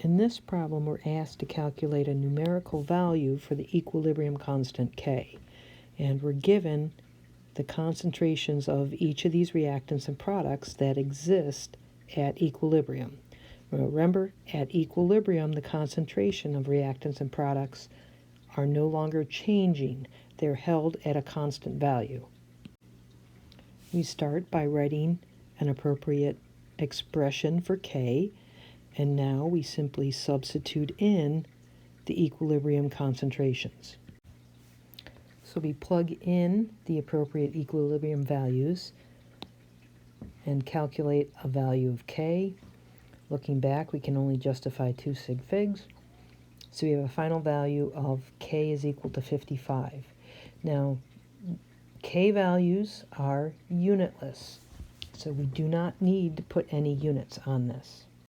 In this problem, we're asked to calculate a numerical value for the equilibrium constant K, and we're given the concentrations of each of these reactants and products that exist at equilibrium. Remember, at equilibrium, the concentration of reactants and products are no longer changing. They're held at a constant value. We start by writing an appropriate expression for K, and now we simply substitute in the equilibrium concentrations. So we plug in the appropriate equilibrium values and calculate a value of K. Looking back, we can only justify 2 sig figs. So we have a final value of K is equal to 55. Now, K values are unitless, so we do not need to put any units on this.